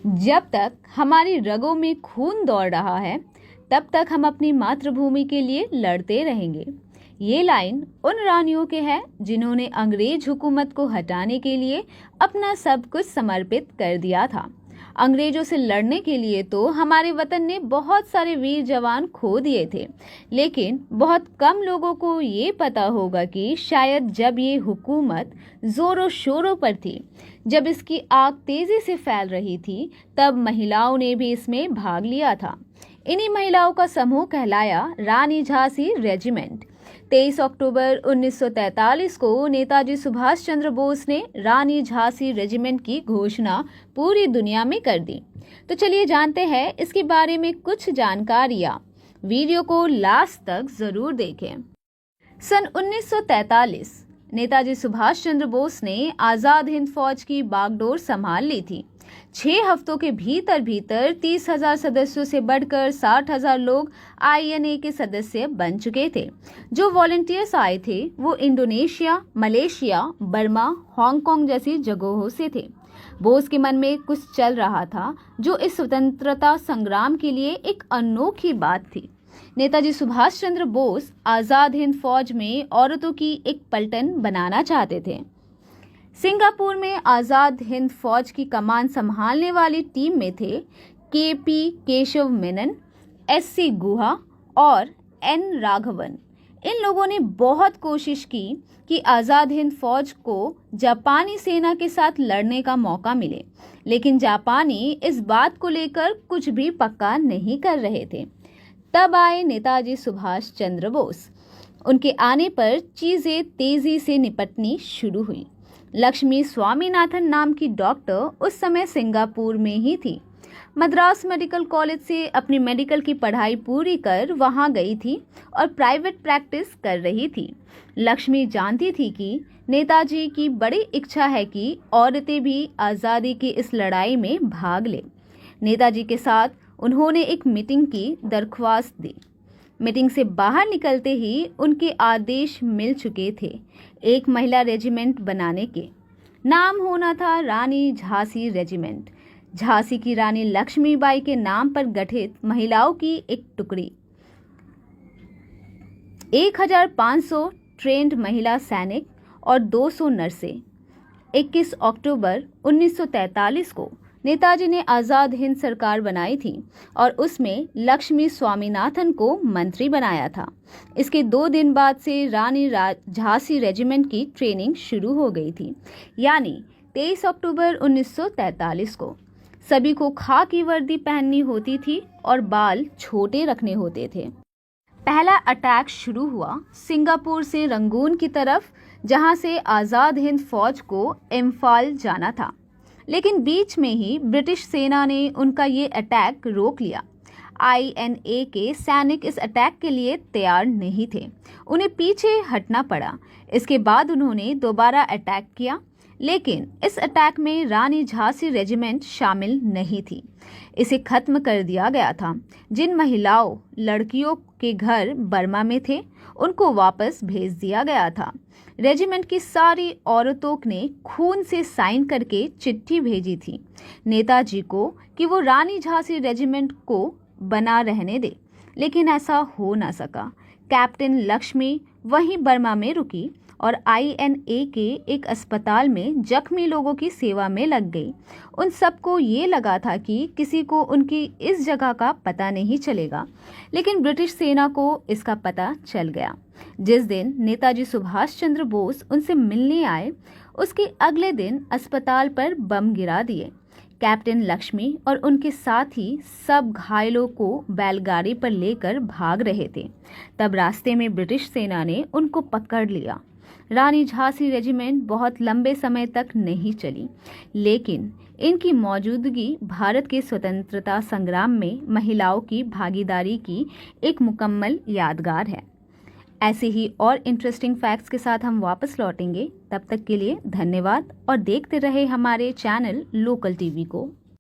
जब तक हमारी रगों में खून दौड़ रहा है, तब तक हम अपनी मातृभूमि के लिए लड़ते रहेंगे। ये लाइन उन रानियों के है जिन्होंने अंग्रेज हुकूमत को हटाने के लिए अपना सब कुछ समर्पित कर दिया था। अंग्रेजों से लड़ने के लिए तो हमारे वतन ने बहुत सारे वीर जवान खो दिए थे, लेकिन बहुत कम लोगों को ये पता होगा कि शायद जब ये हुकूमत जोरों शोरों पर थी, जब इसकी आग तेजी से फैल रही थी, तब महिलाओं ने भी इसमें भाग लिया था। इन्हीं महिलाओं का समूह कहलाया रानी झांसी रेजिमेंट। 23 अक्टूबर 1943 को नेताजी सुभाष चंद्र बोस ने रानी झांसी रेजिमेंट की घोषणा पूरी दुनिया में कर दी। तो चलिए जानते हैं इसके बारे में कुछ जानकारियां। वीडियो को लास्ट तक जरूर देखें। सन 1943 नेताजी सुभाष चंद्र बोस ने आजाद हिंद फौज की बागडोर संभाल ली थी। 6 हफ्तों के भीतर 30,000 सदस्यों से बढ़कर 60,000 लोग INA के सदस्य बन चुके थे। जो वॉलंटियर्स आए थे वो इंडोनेशिया, मलेशिया, बर्मा, हांगकांग जैसी जगहों से थे। बोस के मन में कुछ चल रहा था जो इस स्वतंत्रता संग्राम के लिए एक अनोखी बात थी। नेताजी सुभाष चंद्र बोस आजाद हिंद फौज में औरतों की एक पलटन बनाना चाहते थे। सिंगापुर में आजाद हिंद फौज की कमान संभालने वाली टीम में थे KP केशव मेनन, SC गुहा और N राघवन। इन लोगों ने बहुत कोशिश की कि आजाद हिंद फौज को जापानी सेना के साथ लड़ने का मौका मिले, लेकिन जापानी इस बात को लेकर कुछ भी पक्का नहीं कर रहे थे। तब आए नेताजी सुभाष चंद्र बोस। उनके आने पर चीजें तेजी से निपटनी शुरू हुई। लक्ष्मी स्वामीनाथन नाम की डॉक्टर उस समय सिंगापुर में ही थी। मद्रास मेडिकल कॉलेज से अपनी मेडिकल की पढ़ाई पूरी कर वहां गई थी और प्राइवेट प्रैक्टिस कर रही थी। लक्ष्मी जानती थी कि नेताजी की बड़ी इच्छा है कि औरतें भी आज़ादी की इस लड़ाई में भाग लें। नेताजी के साथ उन्होंने एक मीटिंग की दरख्वास्त दी। मीटिंग से बाहर निकलते ही उनके आदेश मिल चुके थे एक महिला रेजिमेंट बनाने के। नाम होना था रानी झांसी रेजिमेंट। झांसी की रानी लक्ष्मीबाई के नाम पर गठित महिलाओं की एक टुकड़ी। 1500 ट्रेंड महिला सैनिक और 200 नर्सें। 21 अक्टूबर 1943 को नेताजी ने आजाद हिंद सरकार बनाई थी और उसमें लक्ष्मी स्वामीनाथन को मंत्री बनाया था। इसके 2 दिन बाद से रानी झांसी रेजिमेंट की ट्रेनिंग शुरू हो गई थी, यानी 23 अक्टूबर 1943 को। सभी को खाकी वर्दी पहननी होती थी और बाल छोटे रखने होते थे। पहला अटैक शुरू हुआ सिंगापुर से रंगून की तरफ, जहां से आजाद हिंद फौज को इम्फाल जाना था, लेकिन बीच में ही ब्रिटिश सेना ने उनका ये अटैक रोक लिया। INA के सैनिक इस अटैक के लिए तैयार नहीं थे, उन्हें पीछे हटना पड़ा। इसके बाद उन्होंने दोबारा अटैक किया, लेकिन इस अटैक में रानी झांसी रेजिमेंट शामिल नहीं थी। इसे खत्म कर दिया गया था। जिन महिलाओं लड़कियों के घर बर्मा में थे, उनको वापस भेज दिया गया था। रेजिमेंट की सारी औरतों ने खून से साइन करके चिट्ठी भेजी थी नेताजी को कि वो रानी झांसी रेजिमेंट को बना रहने दे, लेकिन ऐसा हो ना सका। कैप्टन लक्ष्मी वहीं बर्मा में रुकी और INA के एक अस्पताल में जख्मी लोगों की सेवा में लग गई। उन सबको ये लगा था कि किसी को उनकी इस जगह का पता नहीं चलेगा, लेकिन ब्रिटिश सेना को इसका पता चल गया। जिस दिन नेताजी सुभाष चंद्र बोस उनसे मिलने आए, उसके अगले दिन अस्पताल पर बम गिरा दिए। कैप्टन लक्ष्मी और उनके साथी सब घायलों को बैलगाड़ी पर लेकर भाग रहे थे। तब रास्ते में ब्रिटिश सेना ने उनको पकड़ लिया। रानी झांसी रेजिमेंट बहुत लंबे समय तक नहीं चली, लेकिन इनकी मौजूदगी भारत के स्वतंत्रता संग्राम में महिलाओं की भागीदारी की एक मुकम्मल यादगार है। ऐसे ही और इंटरेस्टिंग फैक्ट्स के साथ हम वापस लौटेंगे। तब तक के लिए धन्यवाद और देखते रहे हमारे चैनल लोकल टीवी को।